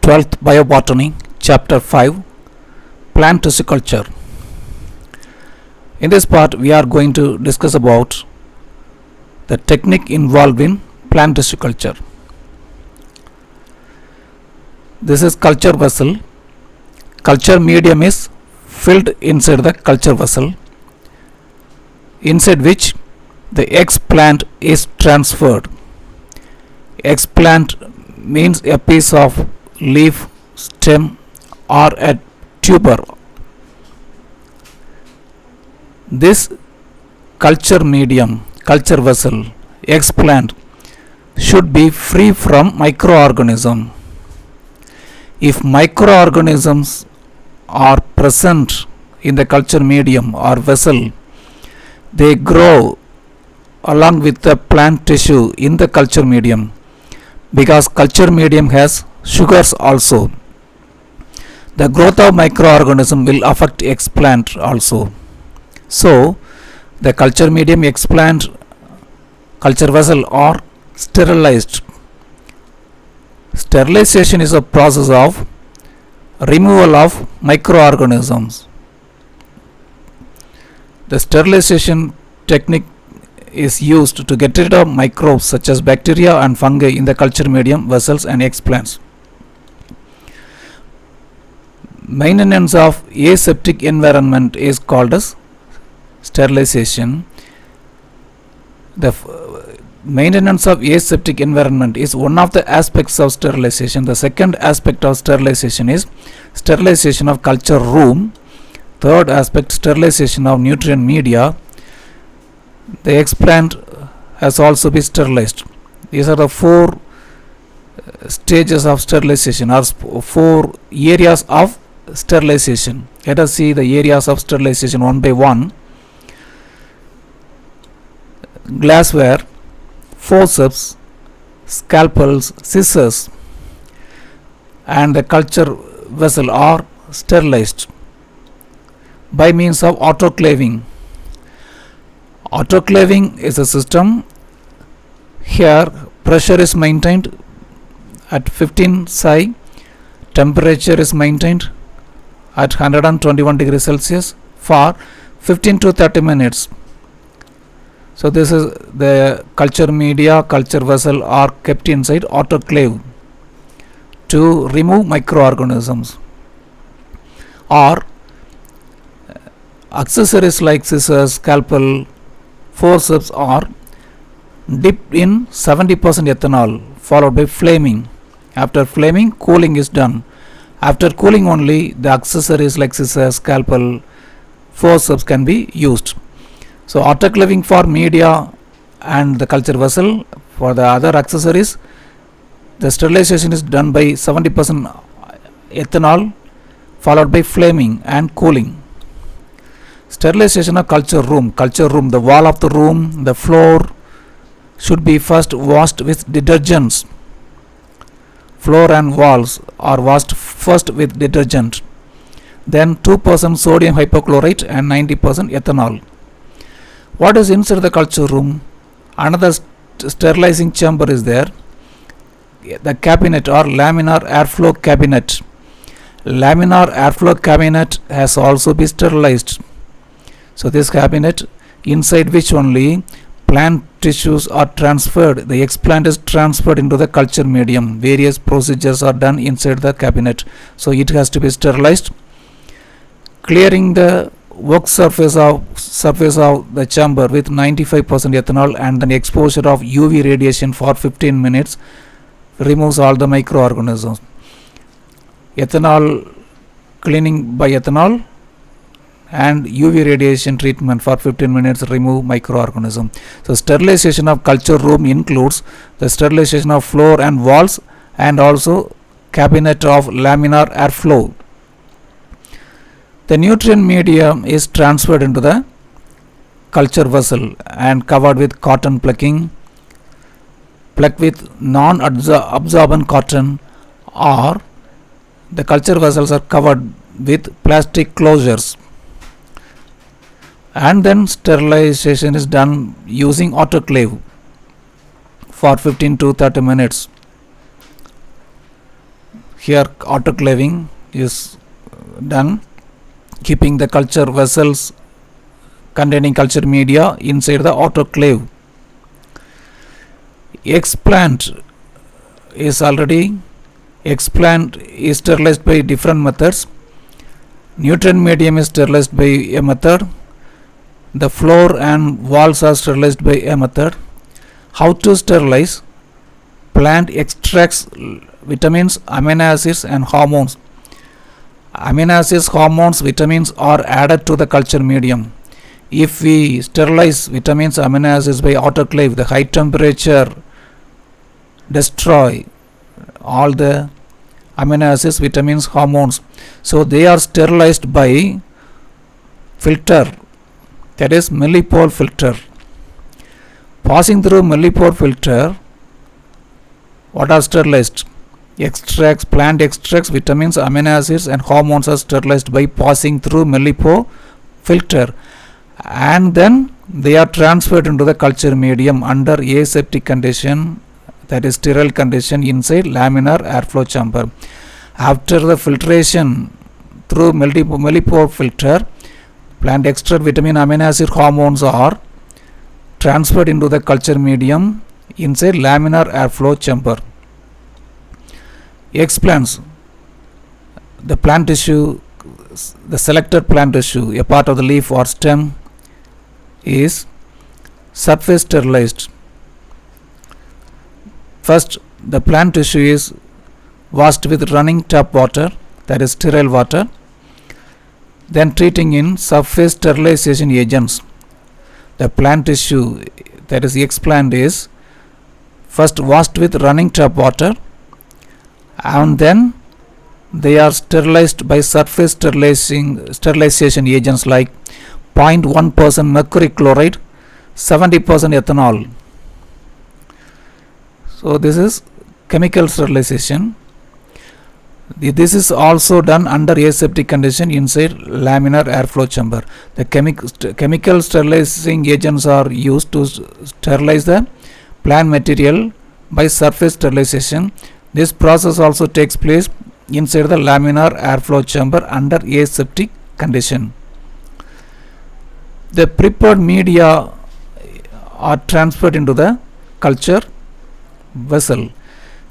12th Biobotany, Chapter 5, Plant Tissue Culture. In this part, we are going to discuss about the technique involved in plant tissue culture. This is culture vessel. Culture medium is filled inside the culture vessel, inside which the explant is transferred. Explant means a piece of leaf, stem, or a tuber. This culture medium, culture vessel, explant should be free from microorganisms. If microorganisms are present in the culture medium or vessel, they grow along with the plant tissue in the culture medium, because culture medium has sugars also. The growth of microorganism will affect explant also. So the culture medium, explant, culture vessel are sterilized. Sterilization is a process of removal of microorganisms. The sterilization technique is used to get rid of microbes such as bacteria and fungi in the culture medium, vessels and explants. Maintenance of aseptic environment is called as sterilization. The maintenance of aseptic environment is one of the aspects of sterilization. The second aspect of sterilization is sterilization of culture room. Third aspect, sterilization of nutrient media. The explant has also been sterilized. These are the four stages of sterilization, or four areas of sterilization. Let us see the areas of sterilization one by one. Glassware, forceps, scalpels, scissors, and the culture vessel are sterilized by means of autoclaving. Autoclaving is a system. Here pressure is maintained at 15 psi, temperature is maintained at 121 degrees Celsius for 15 to 30 minutes. So this is the culture media, culture vessel are kept inside autoclave to remove microorganisms. Or accessories like scissors, scalpel, forceps are dipped in 70% ethanol followed by flaming. After flaming, cooling is done. After cooling only, the accessories like scissors, scalpel, forceps can be used. So autoclaving for media and the culture vessel. For the other accessories, the sterilization is done by 70% ethanol followed by flaming and cooling. Sterilization of culture room. Culture room, the wall of the room, the floor should be first washed with detergents. Floor and walls are washed first with detergent. Then 2% sodium hypochlorite and 90% ethanol. What is inside the culture room? Another sterilizing chamber is there. The cabinet or laminar airflow cabinet. Laminar airflow cabinet has also been sterilized. So this cabinet, inside which only plant tissues are transferred, the explant is transferred into the culture medium. Various procedures are done inside the cabinet. So it has to be sterilized. Clearing the work surface of the chamber with 95% ethanol and then exposure of UV radiation for 15 minutes removes all the microorganisms. Ethanol cleaning by ethanol and UV radiation treatment for 15 minutes remove microorganisms. So sterilization of culture room includes the sterilization of floor and walls and also cabinet of laminar airflow. The nutrient medium is transferred into the culture vessel and covered with cotton plucking. Pluck with non-absorbent cotton, or the culture vessels are covered with plastic closures. And then sterilization is done using autoclave for 15 to 30 minutes. Here autoclaving is done, keeping the culture vessels containing culture media inside the autoclave. Explant is sterilized by different methods. Nutrient medium is sterilized by a method. The floor and walls are sterilized by a method. How to sterilize? Plant extracts vitamins, amino acids and hormones. Amino acids, hormones, vitamins are added to the culture medium. If we sterilize vitamins, amino acids by autoclave, the high temperature destroy all the amino acids, vitamins, hormones. So they are sterilized by filter, that is millipore filter. Passing through millipore filter, what are sterilized? Extracts, plant extracts, vitamins, amino acids and hormones are sterilized by passing through millipore filter, and then they are transferred into the culture medium under aseptic condition, that is sterile condition, inside laminar airflow chamber. After the filtration through millipore filter, plant extract, vitamin, amino acid, hormones are transferred into the culture medium inside laminar airflow chamber. Explants, the plant tissue, the selected plant tissue, a part of the leaf or stem, is surface sterilized. First, the plant tissue is washed with running tap water, that is sterile water, then treating in surface sterilization agents. The plant tissue, that is explant, is first washed with running tap water, and then they are sterilized by surface sterilization agents like 0.1% mercury chloride, 70% ethanol. So this is chemical sterilization. This is also done under aseptic condition inside laminar airflow chamber. The chemical sterilizing agents are used to sterilize the plant material by surface sterilization. This process also takes place inside the laminar airflow chamber under aseptic condition. The prepared media are transferred into the culture vessel.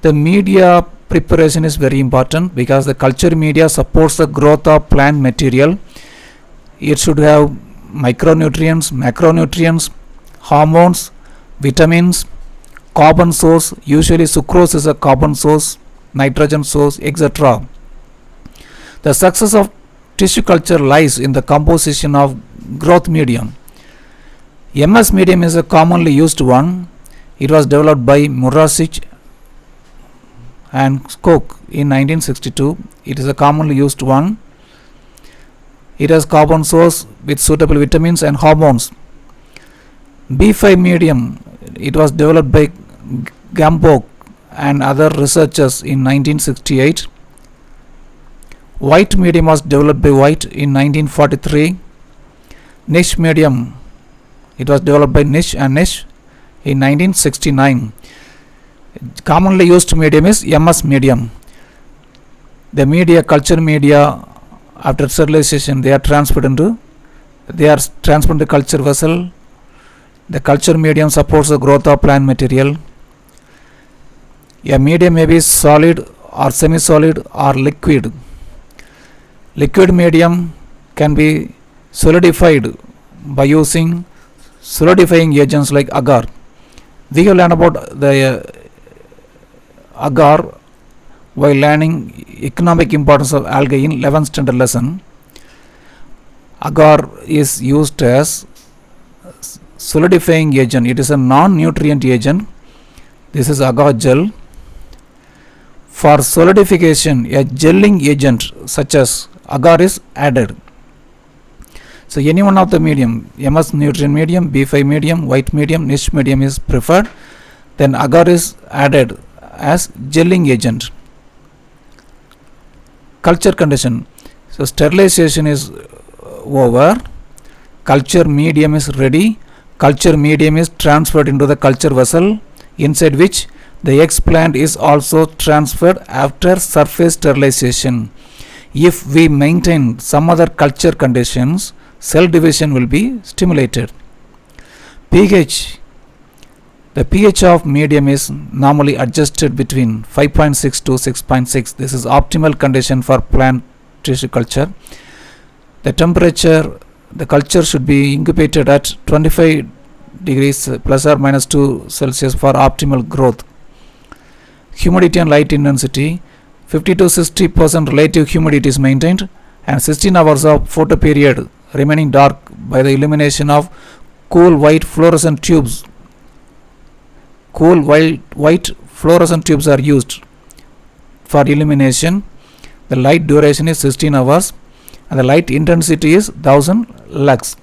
The media preparation is very important because the culture media supports the growth of plant material. It should have micronutrients, macronutrients, hormones, vitamins, carbon source, usually sucrose is a carbon source, nitrogen source, etc. The success of tissue culture lies in the composition of growth medium. MS medium is a commonly used one. It was developed by Murasic and Koch in 1962. It is a commonly used one. It has carbon source with suitable vitamins and hormones. B5 medium, it was developed by Gambock and other researchers in 1968. White medium was developed by White in 1943. Niche medium, it was developed by Niche and Niche in 1969. Commonly used medium is MS medium. The media, culture media, after sterilization, they are transferred into the culture vessel. The culture medium supports the growth of plant material. A medium may be solid or semi-solid or liquid. Liquid medium can be solidified by using solidifying agents like agar. We have learned about the agar while learning economic importance of algae in 11th standard lesson. Agar is used as solidifying agent. It is a non-nutrient agent. This is agar gel. For solidification, a gelling agent such as agar is added. So any one of the medium, MS nutrient medium, B5 medium, white medium, niche medium is preferred. Then agar is added as gelling agent. Culture condition. So sterilization is over. Culture medium is ready. Culture medium is transferred into the culture vessel, inside which The explant is also transferred after surface sterilization. If we maintain some other culture conditions, cell division will be stimulated. pH. The pH of medium is normally adjusted between 5.6 to 6.6. This is optimal condition for plant tissue culture. The temperature, the culture should be incubated at 25 degrees plus or minus 2 Celsius for optimal growth. Humidity and light intensity, 50 to 60% relative humidity is maintained, and 16 hours of photo period remaining dark by the illumination of cool white fluorescent tubes. Cool white fluorescent tubes are used for illumination. The light duration is 16 hours and the light intensity is 1000 lux.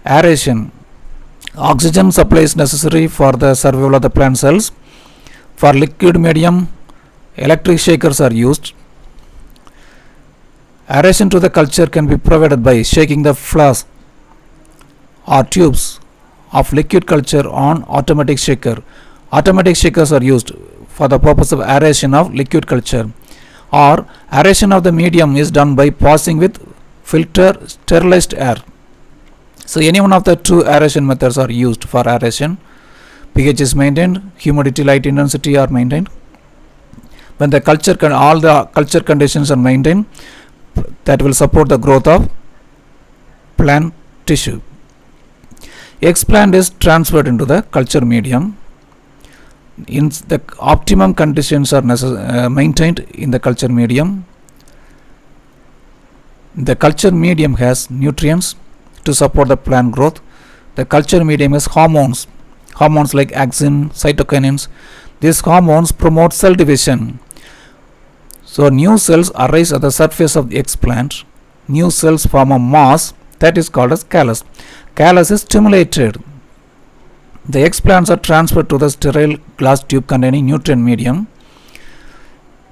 Aeration. Oxygen supply is necessary for the survival of the plant cells. For liquid medium, electric shakers are used. Aeration to the culture can be provided by shaking the flask or tubes of liquid culture on automatic shaker. Automatic shakers are used for the purpose of aeration of liquid culture, or aeration of the medium is done by passing with filter sterilized air. So any one of the two aeration methods are used for aeration. pH is maintained, humidity, light intensity are maintained. When the culture all the culture conditions are maintained, that will support the growth of plant tissue. Explant is transferred into the culture medium. In the optimum conditions are maintained in the culture medium. The culture medium has nutrients to support the plant growth. The culture medium has hormones like axin, cytokinins. These hormones promote cell division. So new cells arise at the surface of the explant. New cells form a mass that is called as callus. Callus is stimulated. The explants are transferred to the sterile glass tube containing nutrient medium.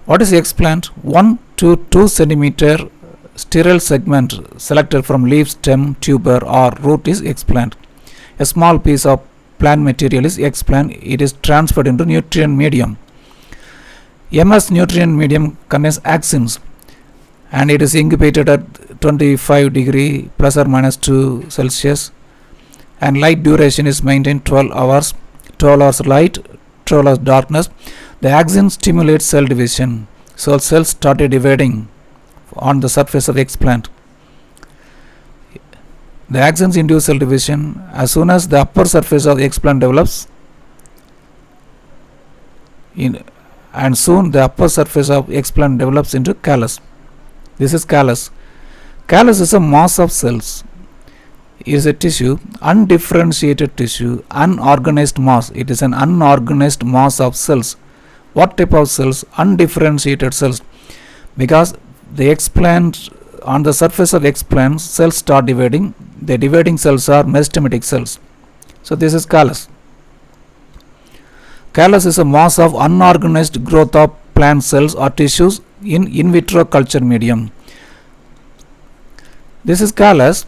What is the explant? 1 to 2 centimeter sterile segment selected from leaf, stem, tuber or root is explant. A small piece of plant material is explant. It is transferred into nutrient medium. MS nutrient medium contains axins and it is incubated at 25 degree plus or minus 2 Celsius, and light duration is maintained 12 hours light, 12 hours darkness. The axin stimulates cell division, so cells started dividing on the surface of the explant. The axons induce cell division. As soon as the upper surface of the explant develops, and soon the upper surface of explant develops into callus. This is callus. Callus is a mass of cells. It is a tissue, undifferentiated tissue, unorganized mass. It is an unorganized mass of cells. What type of cells? Undifferentiated cells. Because the explant, on the surface of explant, cells start dividing. The dividing cells are meristematic cells. So this is callus. Callus is a mass of unorganized growth of plant cells or tissues in vitro culture medium. This is callus.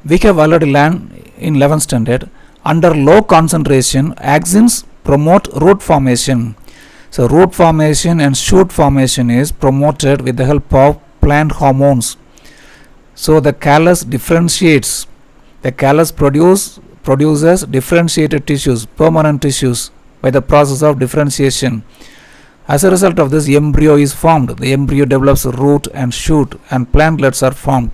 We have already learned in 11th standard. Under low concentration, axins promote root formation. So root formation and shoot formation is promoted with the help of plant hormones. So the callus differentiates. The callus produces differentiated tissues, permanent tissues, by the process of differentiation. As a result of this, embryo is formed. The embryo develops root and shoot, and plantlets are formed.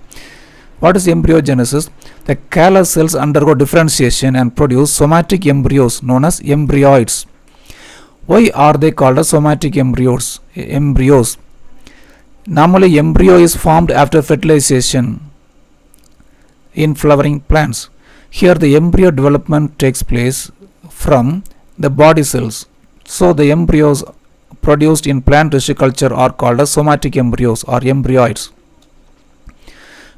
What is embryogenesis? The callus cells undergo differentiation and produce somatic embryos known as embryoids. Why are they called as somatic embryos? Normally, embryo is formed after fertilization in flowering plants. Here, the embryo development takes place from the body cells. So, the embryos produced in plant tissue culture are called as somatic embryos or embryoids.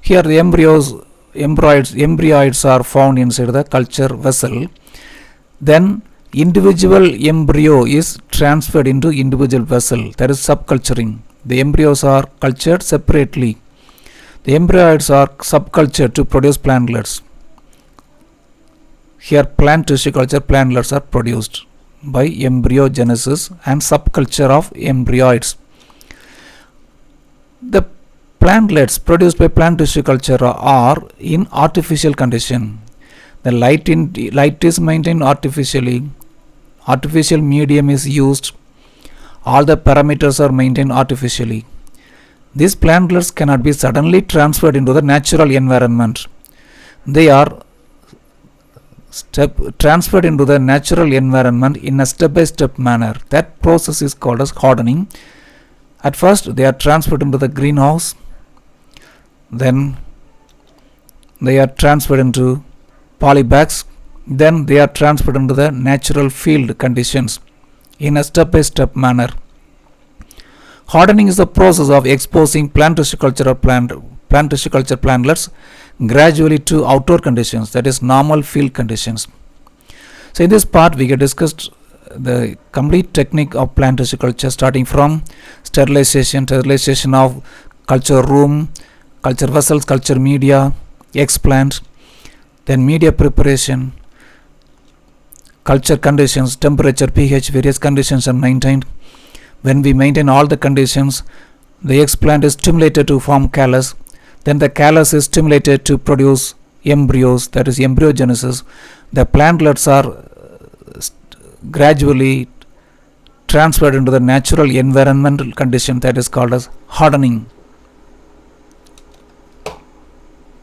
Here, the embryoids are found inside the culture vessel. Then, individual embryo is transferred into individual vessel. That is subculturing. The embryos are cultured separately. The embryoids are subcultured to produce plantlets. Here plant tissue culture, plantlets are produced. by embryogenesis and subculture of embryoids. The plantlets produced by plant tissue culture are in artificial condition. The light is maintained artificially. Artificial medium is used. All the parameters are maintained artificially. These plantlets cannot be suddenly transferred into the natural environment. They are transferred into the natural environment in a step-by-step manner. That process is called as hardening. At first they are transferred into the greenhouse, then they are transferred into polybags, then they are transferred into the natural field conditions in a step-by-step manner. Hardening is the process of exposing plant tissue culture plantlets gradually to outdoor conditions, that is normal field conditions. So in this part we have discussed the complete technique of plant tissue culture, starting from sterilization of culture room, culture vessels, culture media, explant, then media preparation, culture conditions, temperature, pH, various conditions are maintained. When we maintain all the conditions, the explant is stimulated to form callus, then the callus is stimulated to produce embryos, that is embryogenesis. The plantlets are gradually transferred into the natural environmental condition, that is called as hardening.